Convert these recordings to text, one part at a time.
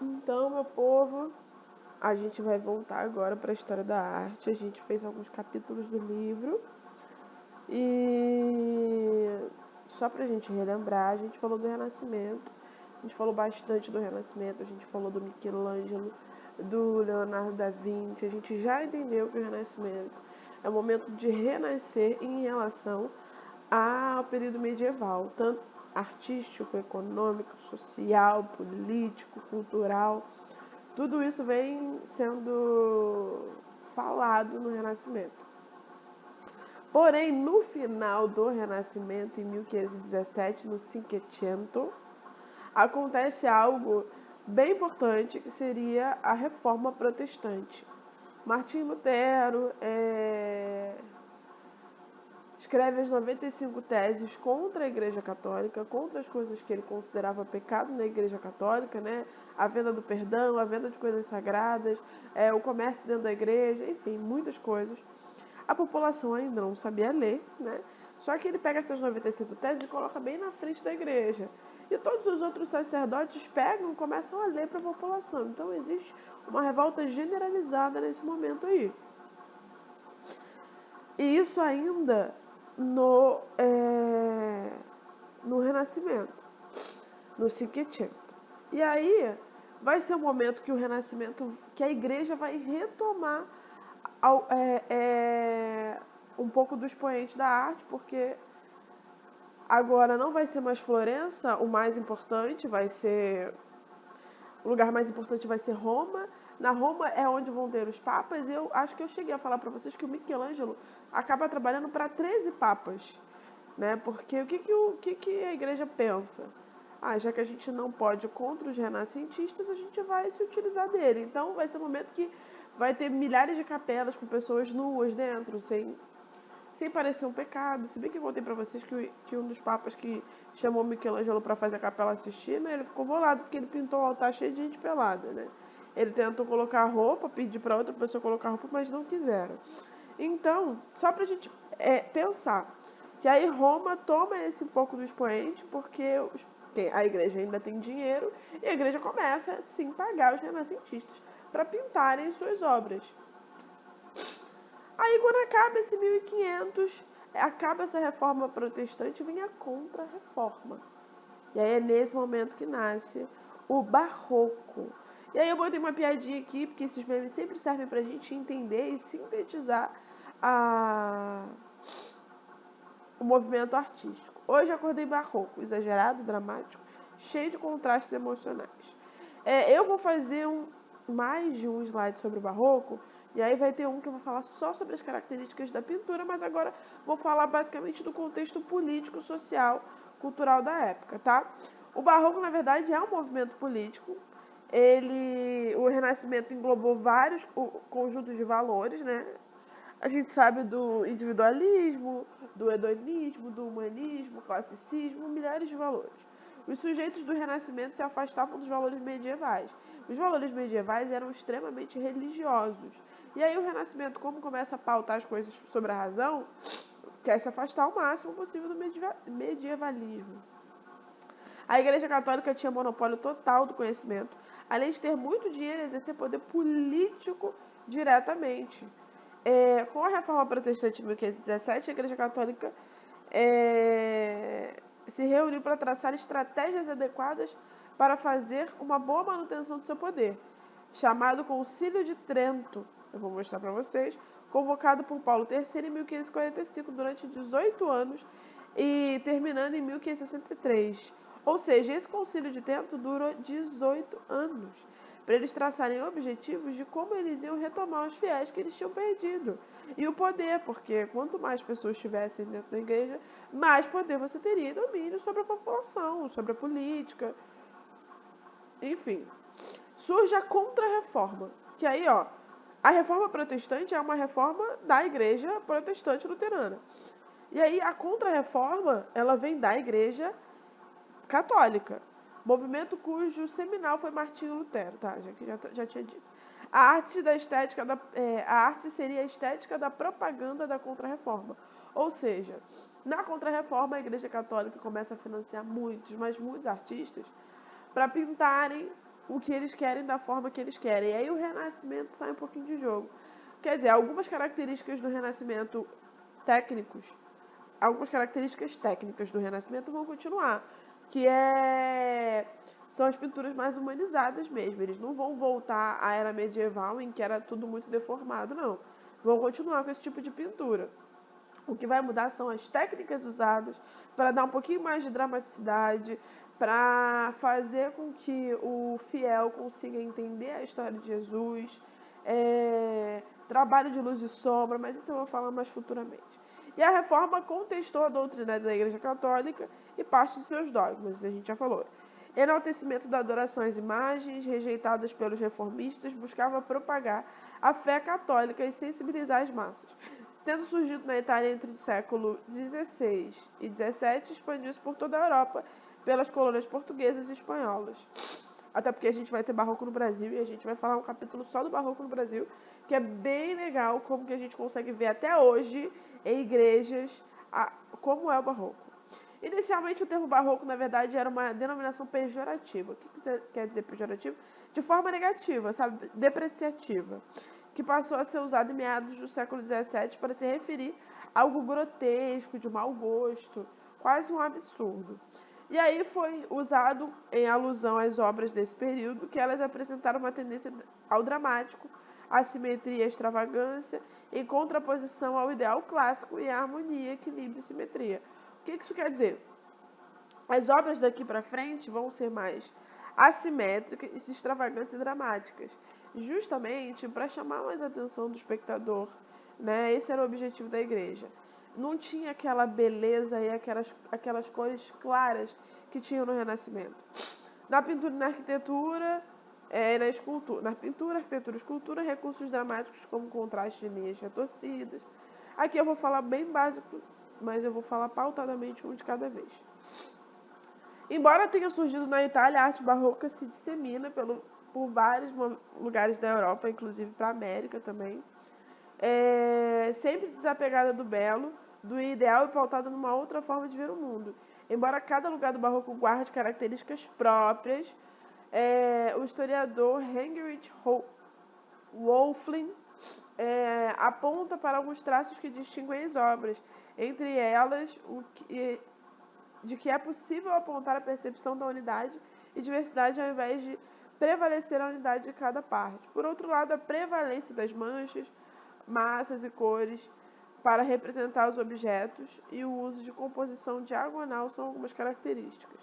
Então, meu povo, a gente vai voltar agora para a história da arte. A gente fez alguns capítulos do livro e só para a gente relembrar, a gente falou do Renascimento, a gente falou bastante do Renascimento, a gente falou do Michelangelo, do Leonardo da Vinci. A gente já entendeu que o Renascimento é o momento de renascer em relação ao período medieval, tanto artístico, econômico, social, político, cultural. Tudo isso vem sendo falado no Renascimento. Porém, no final do Renascimento, em 1517, no Cinquecento, acontece algo bem importante, que seria a Reforma Protestante. Martim Lutero escreve as 95 teses contra a Igreja Católica, contra as coisas que ele considerava pecado na Igreja Católica, né? A venda do perdão, a venda de coisas sagradas, o comércio dentro da igreja, enfim, muitas coisas. A população ainda não sabia ler, né? Só que ele pega essas 95 teses e coloca bem na frente da igreja. E todos os outros sacerdotes pegam e começam a ler para a população. Então existe uma revolta generalizada nesse momento aí. E isso ainda no Renascimento, no Cinquecento. E aí vai ser um momento que o Renascimento, que a igreja vai retomar um pouco do expoente da arte, porque agora não vai ser mais Florença o mais importante, vai ser o lugar mais importante vai ser Roma. Na Roma é onde vão ter os papas. E eu acho que eu cheguei a falar para vocês que o Michelangelo acaba trabalhando para 13 papas, né? Porque o que a igreja pensa? Já que a gente não pode ir contra os renascentistas, a gente vai se utilizar dele. Então vai ser um momento que vai ter milhares de capelas com pessoas nuas dentro, sem parecer um pecado. Se bem que eu contei pra vocês que um dos papas que chamou Michelangelo para fazer a Capela Sistina, ele ficou bolado porque ele pintou o altar cheio de gente pelada, né? Ele tentou colocar roupa, pedir para outra pessoa colocar roupa, mas não quiseram. Então, só pra gente pensar que aí Roma toma esse pouco do expoente, porque a igreja ainda tem dinheiro e a igreja começa sim pagar os renascentistas para pintarem suas obras. Aí quando acaba esse 1500, acaba essa reforma protestante, vem a contra-reforma. E aí é nesse momento que nasce o barroco. E aí eu botei uma piadinha aqui, porque esses memes sempre servem pra gente entender e sintetizar a... o movimento artístico. Hoje eu acordei barroco, exagerado, dramático, cheio de contrastes emocionais. Eu vou fazer mais de um slide sobre o barroco, e aí vai ter um que eu vou falar só sobre as características da pintura, mas agora vou falar basicamente do contexto político, social, cultural da época, tá? O barroco, na verdade, é um movimento político. O Renascimento englobou vários conjuntos de valores, né? A gente sabe do individualismo, do hedonismo, do humanismo, classicismo, milhares de valores. Os sujeitos do Renascimento se afastavam dos valores medievais. Os valores medievais eram extremamente religiosos. E aí o Renascimento, como começa a pautar as coisas sobre a razão, quer se afastar o máximo possível do medievalismo. A Igreja Católica tinha monopólio total do conhecimento, além de ter muito dinheiro e exercer poder político diretamente. Com a Reforma Protestante de 1517, a Igreja Católica se reuniu para traçar estratégias adequadas para fazer uma boa manutenção do seu poder, chamado Concílio de Trento. Eu vou mostrar para vocês, convocado por Paulo III em 1545 durante 18 anos e terminando em 1563. Ou seja, esse Concílio de Trento durou 18 anos, para eles traçarem objetivos de como eles iam retomar os fiéis que eles tinham perdido. E o poder, porque quanto mais pessoas estivessem dentro da igreja, mais poder você teria domínio sobre a população, sobre a política, enfim. Surge a Contra-Reforma, que aí, a Reforma Protestante é uma reforma da Igreja Protestante Luterana. E aí a Contra-Reforma, ela vem da Igreja Católica, movimento cujo seminal foi Martinho Lutero, tá? Já tinha dito. A arte seria a estética da propaganda da Contra-Reforma. Ou seja, na Contra-Reforma, a Igreja Católica começa a financiar muitos, mas muitos artistas para pintarem o que eles querem da forma que eles querem. E aí o Renascimento sai um pouquinho de jogo. Quer dizer, algumas características do Renascimento técnicos, algumas características técnicas do Renascimento vão continuar, que são as pinturas mais humanizadas mesmo. Eles não vão voltar à era medieval em que era tudo muito deformado, não. Vão continuar com esse tipo de pintura. O que vai mudar são as técnicas usadas para dar um pouquinho mais de dramaticidade, para fazer com que o fiel consiga entender a história de Jesus, trabalho de luz e sombra, mas isso eu vou falar mais futuramente. E a reforma contestou a doutrina da Igreja Católica e parte de seus dogmas, isso a gente já falou. Enaltecimento da adoração às imagens, rejeitadas pelos reformistas, buscava propagar a fé católica e sensibilizar as massas. Tendo surgido na Itália entre o século XVI e XVII, expandiu-se por toda a Europa pelas colônias portuguesas e espanholas. Até porque a gente vai ter barroco no Brasil e a gente vai falar um capítulo só do barroco no Brasil, que é bem legal como que a gente consegue ver até hoje em igrejas como é o barroco. Inicialmente o termo barroco, na verdade, era uma denominação pejorativa. O que quer dizer pejorativo? De forma negativa, sabe? Depreciativa, que passou a ser usado em meados do século XVII para se referir a algo grotesco, de mau gosto, quase um absurdo. E aí foi usado em alusão às obras desse período, que elas apresentaram uma tendência ao dramático, à simetria e à extravagância, em contraposição ao ideal clássico e à harmonia, equilíbrio e simetria. O que isso quer dizer? As obras daqui para frente vão ser mais assimétricas, extravagantes e dramáticas, justamente para chamar mais a atenção do espectador, né? Esse era o objetivo da igreja. Não tinha aquela beleza e aquelas cores claras que tinham no Renascimento. Na pintura e na arquitetura, na escultura. Na pintura, arquitetura e escultura, recursos dramáticos como contraste de linhas retorcidas. Aqui eu vou falar bem básico, mas eu vou falar pautadamente um de cada vez. Embora tenha surgido na Itália, a arte barroca se dissemina por vários lugares da Europa, inclusive para a América também. Sempre desapegada do belo, do ideal e pautada numa outra forma de ver o mundo. Embora cada lugar do barroco guarde características próprias, o historiador Heinrich Wölfflin aponta para alguns traços que distinguem as obras, entre elas de que é possível apontar a percepção da unidade e diversidade ao invés de prevalecer a unidade de cada parte. Por outro lado, a prevalência das manchas, massas e cores para representar os objetos e o uso de composição diagonal são algumas características.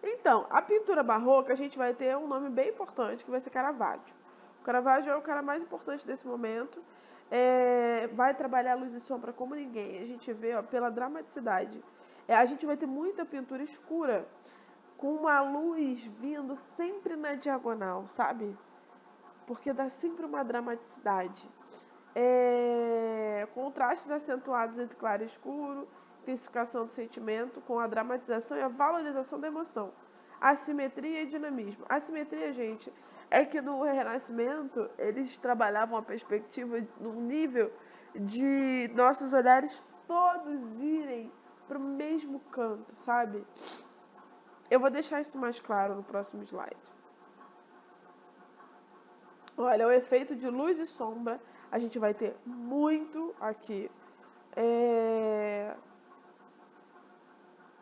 Então, a pintura barroca, a gente vai ter um nome bem importante, que vai ser Caravaggio. O Caravaggio é o cara mais importante desse momento. Vai trabalhar a luz e sombra como ninguém. A gente vê pela dramaticidade. A gente vai ter muita pintura escura, com uma luz vindo sempre na diagonal, sabe? Porque dá sempre uma dramaticidade. Contrastes acentuados entre claro e escuro, intensificação do sentimento com a dramatização e a valorização da emoção. Assimetria e dinamismo. Assimetria, gente, é que no Renascimento eles trabalhavam a perspectiva num nível de nossos olhares todos irem para o mesmo canto, sabe? Eu vou deixar isso mais claro no próximo slide. Olha, o efeito de luz e sombra a gente vai ter muito aqui.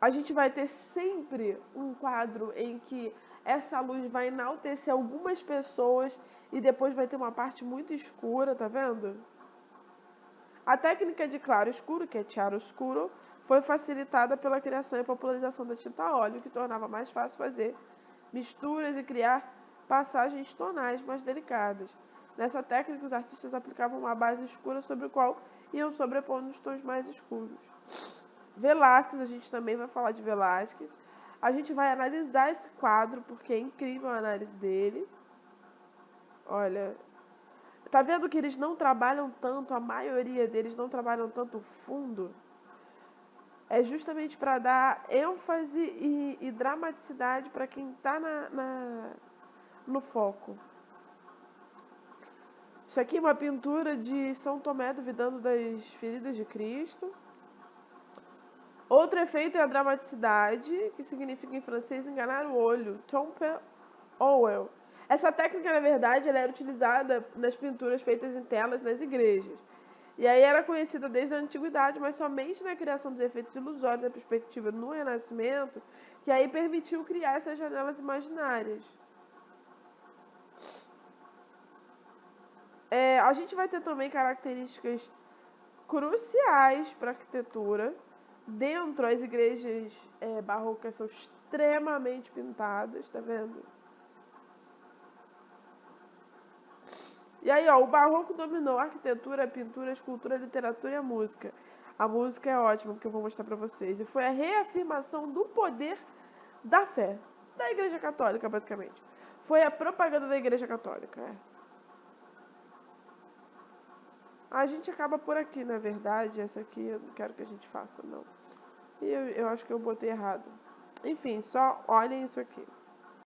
A gente vai ter sempre um quadro em que essa luz vai enaltecer algumas pessoas e depois vai ter uma parte muito escura, tá vendo? A técnica de claro escuro, que é chiaroscuro, foi facilitada pela criação e popularização da tinta a óleo, que tornava mais fácil fazer misturas e criar passagens tonais mais delicadas. Nessa técnica, os artistas aplicavam uma base escura sobre a qual iam sobrepondo os tons mais escuros. Velázquez, a gente também vai falar de Velázquez. A gente vai analisar esse quadro, porque é incrível a análise dele. Olha, tá vendo que eles não trabalham tanto, a maioria deles não trabalham tanto o fundo? É justamente para dar ênfase e dramaticidade para quem está no foco. Isso aqui é uma pintura de São Tomé duvidando das feridas de Cristo. Outro efeito é a dramaticidade, que significa em francês enganar o olho, tromper l'œil. Essa técnica, na verdade, ela era utilizada nas pinturas feitas em telas nas igrejas. E aí era conhecida desde a antiguidade, mas somente na criação dos efeitos ilusórios da perspectiva no Renascimento, que aí permitiu criar essas janelas imaginárias. A gente vai ter também características cruciais para a arquitetura. Dentro, as igrejas barrocas são extremamente pintadas, tá vendo? E aí, ó, o barroco dominou a arquitetura, a pintura, a escultura, a literatura e a música. A música é ótima, porque eu vou mostrar para vocês. E foi a reafirmação do poder da fé, da Igreja Católica, basicamente. Foi a propaganda da Igreja Católica. A gente acaba por aqui, na verdade. Essa aqui eu não quero que a gente faça, não. E eu acho que eu botei errado. Enfim, só olhem isso aqui.